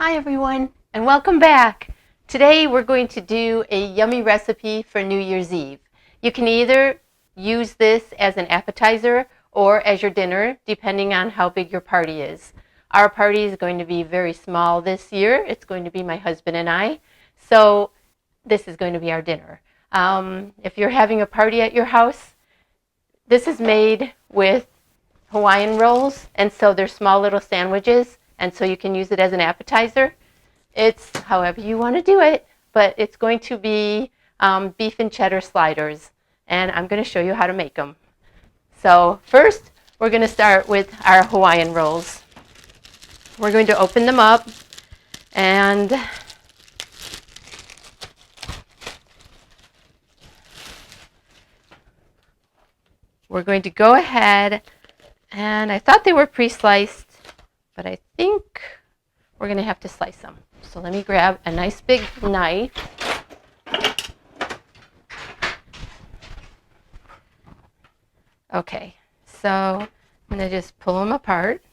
Hi everyone, and welcome back. Today we're going to do a yummy recipe for New Year's Eve. You can either use this as an appetizer or as your dinner, depending on how big your party is. Our party is going to be very small this year. It's going to be my husband and I, so this is going to be our dinner. If you're having a party at your house, this is made with Hawaiian Rolls, and so they're small little sandwiches, and so you can use it as an appetizer. It's however you want to do it, but it's going to be beef and cheddar sliders, and I'm going to show you how to make them. So first, we're going to start with our Hawaiian Rolls. We're going to open them up, and we're going to go ahead, and I thought they were pre-sliced, but I think we're going to have to slice them. So let me grab a nice big knife. Okay, so I'm going to just pull them apart.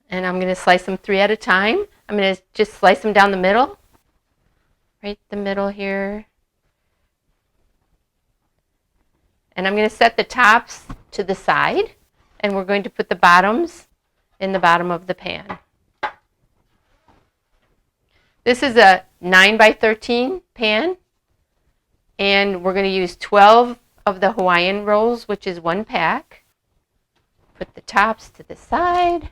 And I'm going to slice them 3 at a time. I'm going to just slice them down the middle. Right the middle here. And I'm going to set the tops to the side. And we're going to put the bottoms in the bottom of the pan. This is a 9 by 13 pan, and we're going to use 12 of the Hawaiian Rolls, which is 1 pack. Put the tops to the side,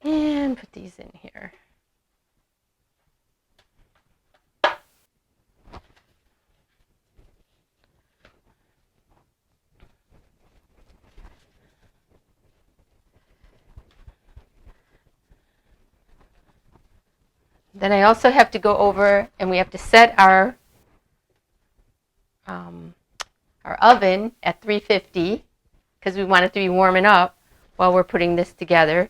and put these in here. Then I also have to go over and we have to set our oven at 350 because we want it to be warming up while we're putting this together.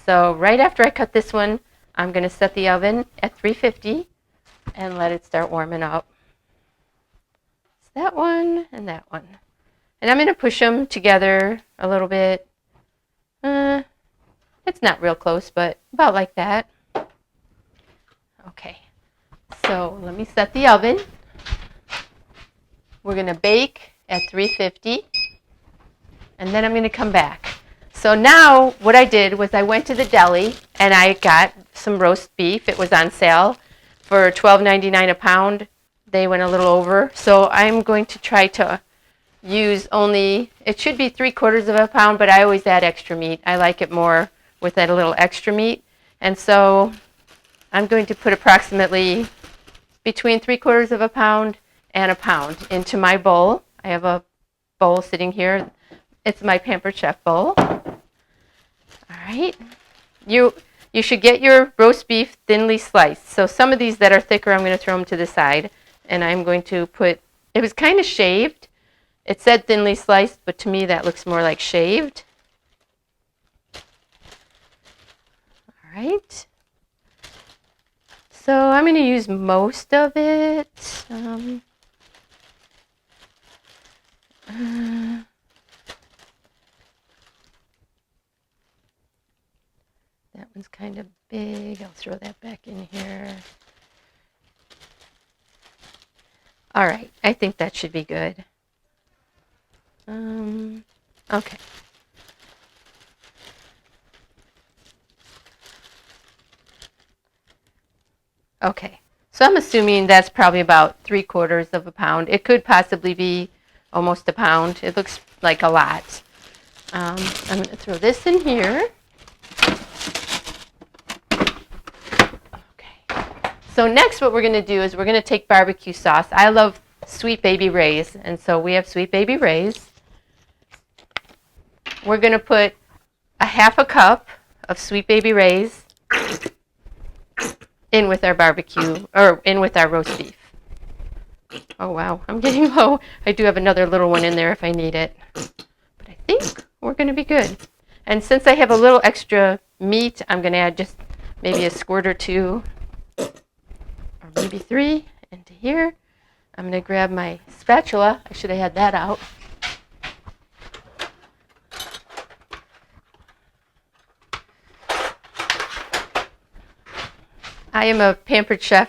So right after I cut this one, I'm going to set the oven at 350 and let it start warming up. It's that one and that one. And I'm going to push them together a little bit. It's not real close, but about like that. Okay, so let me set the oven. We're going to bake at 350, and then I'm going to come back. So now what I did was I went to the deli and I got some roast beef. It was on sale for $12.99 a pound. They went a little over, so I'm going to try to use only, it should be 3/4 of a pound, but I always add extra meat. I like it more with that a little extra meat, and so I'm going to put approximately between 3/4 of a pound and a pound into my bowl. I have a bowl sitting here. It's my Pampered Chef bowl. All right. You should get your roast beef thinly sliced. So some of these that are thicker, I'm going to throw them to the side. And I'm going to put, it was kind of shaved. It said thinly sliced, but to me that looks more like shaved. All right. So I'm going to use most of it. That one's kind of big. I'll throw that back in here. All right, I think that should be good. Okay. Okay, so I'm assuming that's probably about 3/4 of a pound. It could possibly be almost a pound. It looks like a lot. I'm going to throw this in here. Okay. So next what we're going to do is we're going to take barbecue sauce. I love Sweet Baby Ray's, and so we have Sweet Baby Ray's. We're going to put a 1/2 cup of Sweet Baby Ray's in with our barbecue, or in with our roast beef. Oh wow, I'm getting low. I do have another little one in there if I need it. But I think we're going to be good. And since I have a little extra meat, I'm going to add just maybe a squirt or 2, or maybe 3 into here. I'm going to grab my spatula. I should have had that out. I am a Pampered Chef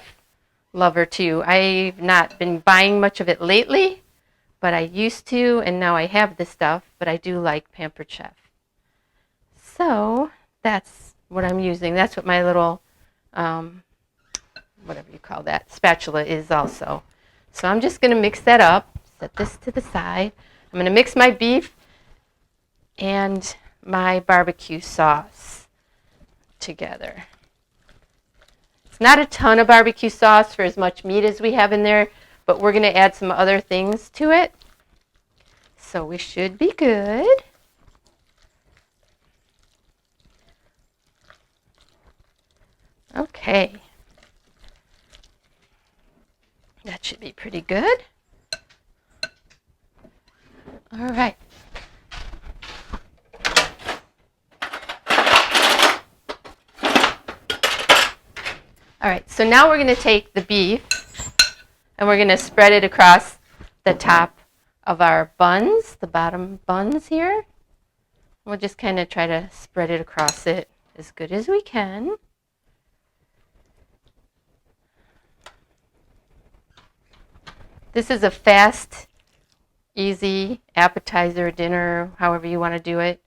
lover too. I've not been buying much of it lately, but I used to, and now I have this stuff, but I do like Pampered Chef. So that's what I'm using. That's what my little, whatever you call that, spatula is also. So I'm just going to mix that up, set this to the side. I'm going to mix my beef and my barbecue sauce together. It's not a ton of barbecue sauce for as much meat as we have in there, but we're going to add some other things to it. So we should be good. Okay. That should be pretty good. All right. All right, so now we're going to take the beef and we're going to spread it across the top of our buns, the bottom buns here. We'll just kind of try to spread it across it as good as we can. This is a fast, easy appetizer, dinner, however you want to do it,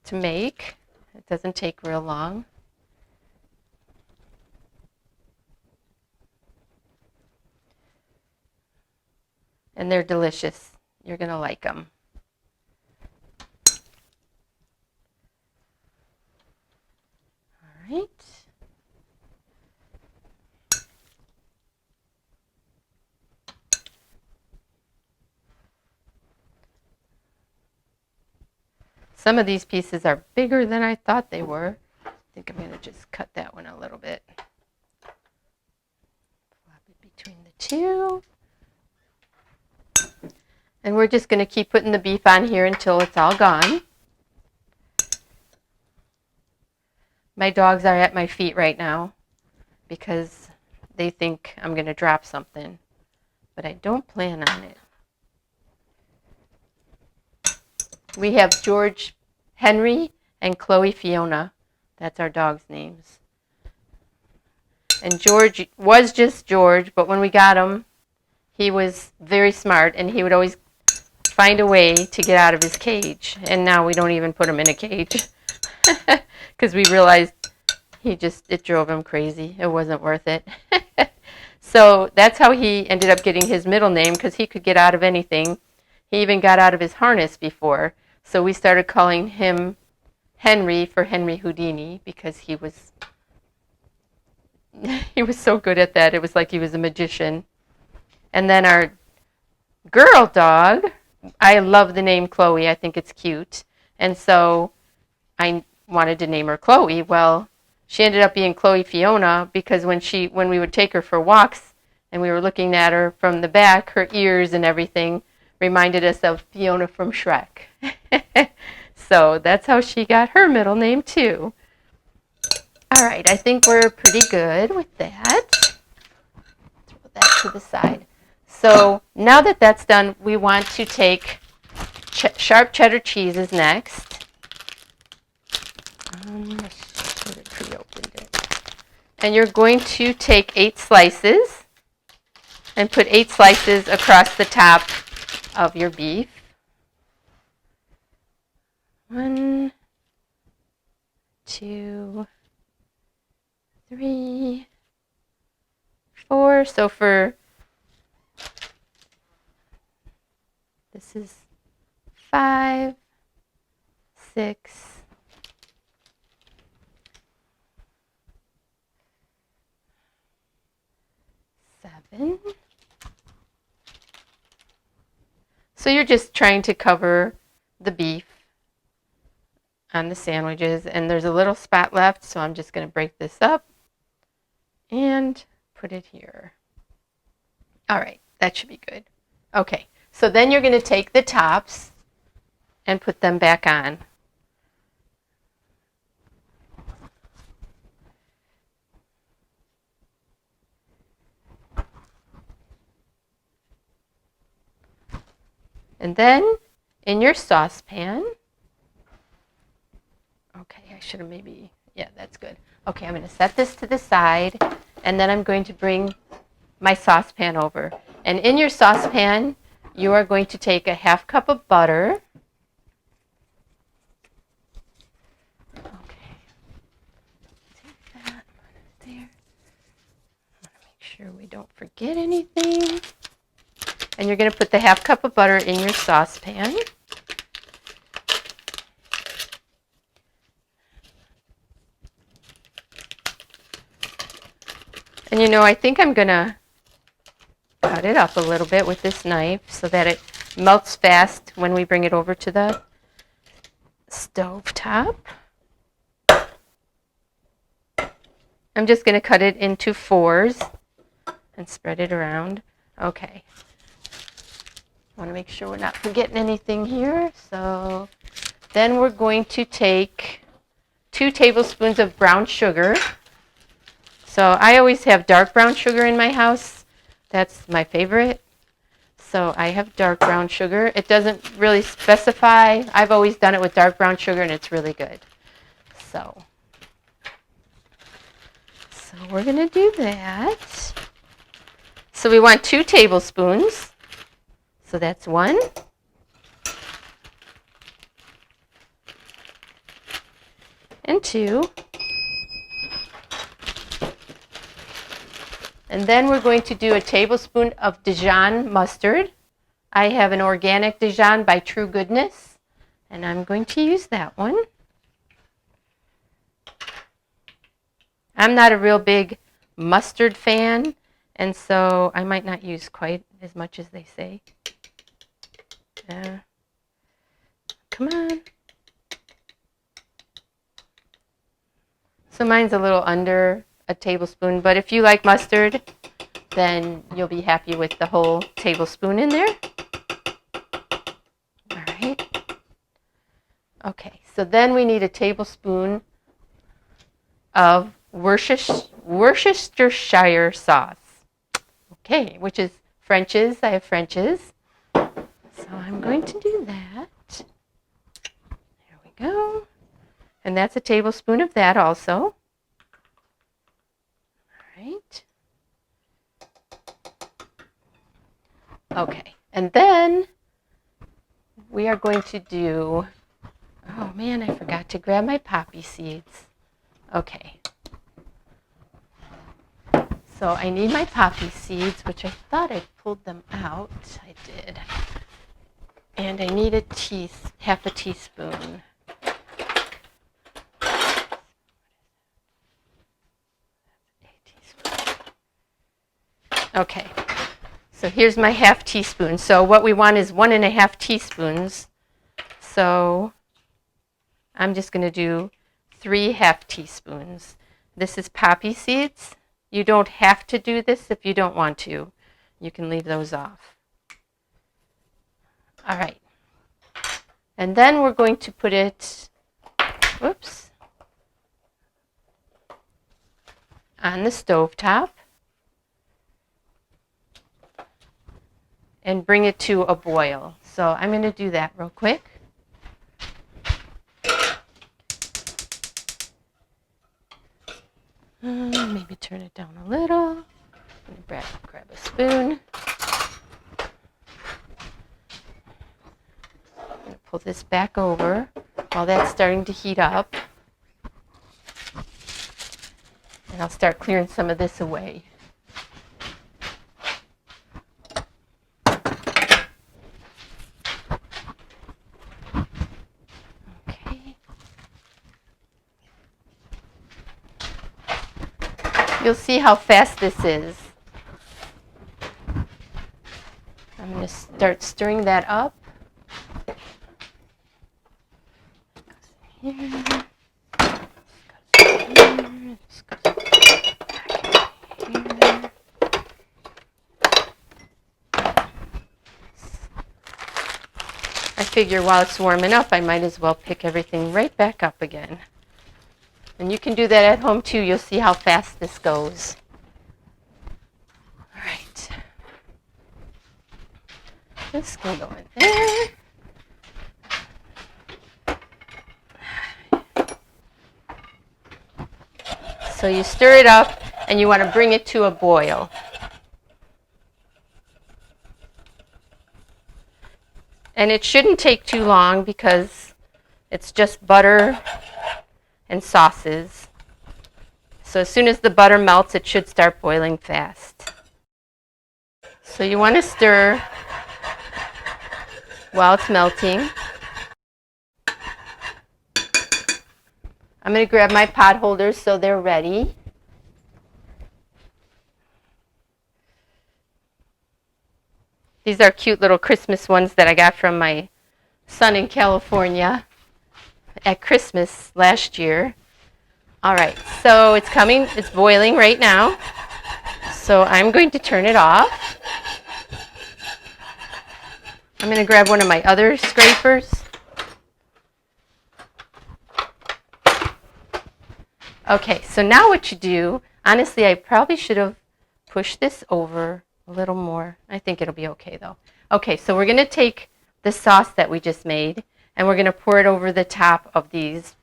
to make. It doesn't take real long. And they're delicious. You're going to like them. All right. Some of these pieces are bigger than I thought they were. I think I'm going to just cut that one a little bit. Flop it between the two. And we're just going to keep putting the beef on here until it's all gone. My dogs are at my feet right now because they think I'm going to drop something, but I don't plan on it. We have George Henry and Chloe Fiona. That's our dogs' names. And George was just George, but when we got him, he was very smart, and he would always find a way to get out of his cage. And now we don't even put him in a cage because we realized it drove him crazy. It wasn't worth it. So that's how he ended up getting his middle name, because he could get out of anything. He even got out of his harness before. So we started calling him Henry for Henry Houdini, because he was so good at that. It was like he was a magician. And then our girl dog, I love the name Chloe. I think it's cute. And so I wanted to name her Chloe. Well, she ended up being Chloe Fiona, because when we would take her for walks and we were looking at her from the back, her ears and everything reminded us of Fiona from Shrek. So that's how she got her middle name too. All right, I think we're pretty good with that. Throw that to the side. So now that that's done, we want to take sharp cheddar cheeses next. I should have pre-opened it. And you're going to take 8 slices and put 8 slices across the top of your beef. 1, 2, 3, 4. So this is 5, 6, 7. So you're just trying to cover the beef on the sandwiches, and there's a little spot left, so I'm just going to break this up and put it here. All right, that should be good. Okay, so then you're going to take the tops and put them back on. And then in your saucepan, okay, I should have maybe, Yeah, that's good. Okay, I'm going to set this to the side, and then I'm going to bring my saucepan over. And in your saucepan, you are going to take a half cup of butter. Okay, take that, put it there. I want to make sure we don't forget anything. And you're going to put the half cup of butter in your saucepan. And you know, I think I'm going to cut it up a little bit with this knife so that it melts fast when we bring it over to the stove top. I'm just going to cut it into 4s and spread it around. Okay. I want to make sure we're not forgetting anything here. So then we're going to take 2 tablespoons of brown sugar. So I always have dark brown sugar in my house. That's my favorite. So I have dark brown sugar. It doesn't really specify. I've always done it with dark brown sugar and it's really good. So we're going to do that. So we want 2 tablespoons. So that's 1. And 2. And then we're going to do a tablespoon of Dijon mustard. I have an organic Dijon by True Goodness, and I'm going to use that one. I'm not a real big mustard fan, and so I might not use quite as much as they say. Come on. So mine's a little under a tablespoon, but if you like mustard, then you'll be happy with the whole tablespoon in there. All right. Okay, so then we need a tablespoon of Worcestershire sauce. Okay, which is French's. I have French's. So I'm going to do that. There we go. And that's a tablespoon of that also. All right. Okay, and then we are going to do, oh man, I forgot to grab my poppy seeds. Okay. So I need my poppy seeds, which I thought I pulled them out. I did. And I need half a teaspoon. Okay, so here's my half teaspoon. So what we want is 1½ teaspoons. So I'm just going to do 3 half teaspoons. This is poppy seeds. You don't have to do this if you don't want to. You can leave those off. All right. And then we're going to put it, whoops, on the stovetop and bring it to a boil. So I'm going to do that real quick. Maybe turn it down a little. Grab a spoon. I'm going to pull this back over while that's starting to heat up. And I'll start clearing some of this away. You'll see how fast this is. I'm going to start stirring that up. Here. I figure while it's warming up, I might as well pick everything right back up again. And you can do that at home too. You'll see how fast this goes. All right. This can go in there. So you stir it up and you want to bring it to a boil. And it shouldn't take too long because it's just butter and sauces. So as soon as the butter melts, it should start boiling fast. So you want to stir while it's melting. I'm going to grab my pot holders so they're ready. These are cute little Christmas ones that I got from my son in California at Christmas last year. All right, so it's boiling right now. So I'm going to turn it off. I'm going to grab one of my other scrapers. Okay, so now what you do, honestly, I probably should have pushed this over a little more. I think it'll be okay though. Okay, so we're going to take the sauce that we just made and we're going to pour it over the top of these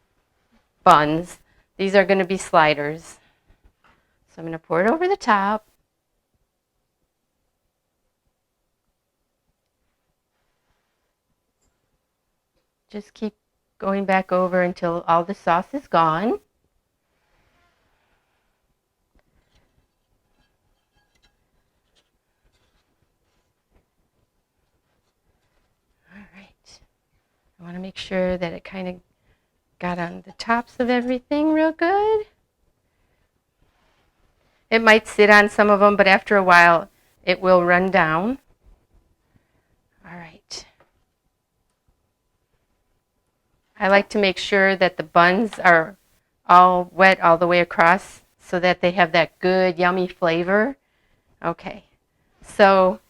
buns. These are going to be sliders. So I'm going to pour it over the top. Just keep going back over until all the sauce is gone. I want to make sure that it kind of got on the tops of everything real good. It might sit on some of them, but after a while it will run down. All right. I like to make sure that the buns are all wet all the way across so that they have that good yummy flavor. Okay. So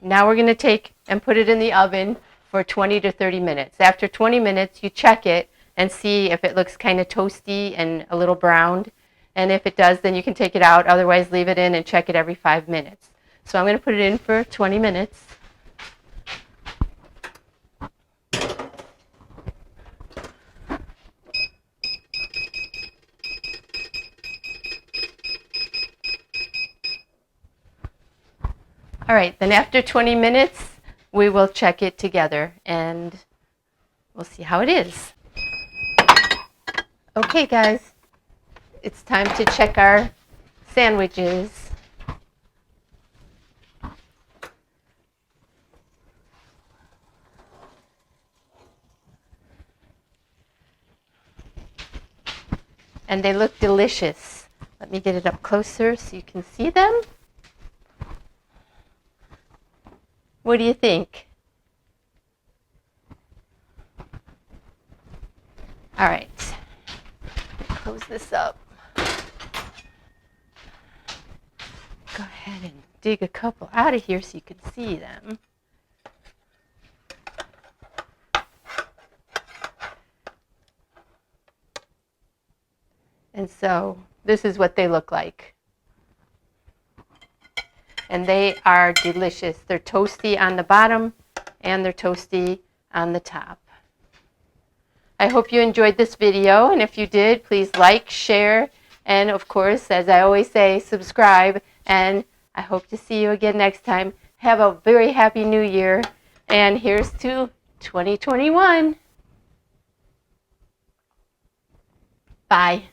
now we're going to take and put it in the oven for 20 to 30 minutes. After 20 minutes, you check it and see if it looks kind of toasty and a little browned. And if it does, then you can take it out. Otherwise, leave it in and check it every 5 minutes. So I'm going to put it in for 20 minutes. All right, then after 20 minutes, we will check it together and we'll see how it is. Okay, guys, it's time to check our sandwiches. And they look delicious. Let me get it up closer so you can see them. What do you think? All right, close this up. Go ahead and dig a couple out of here so you can see them. And so this is what they look like. And they are delicious. They're toasty on the bottom and they're toasty on the top. I hope you enjoyed this video, and if you did, please like, share, and of course, as I always say, subscribe, and I hope to see you again next time. Have a very happy new year, and here's to 2021. Bye.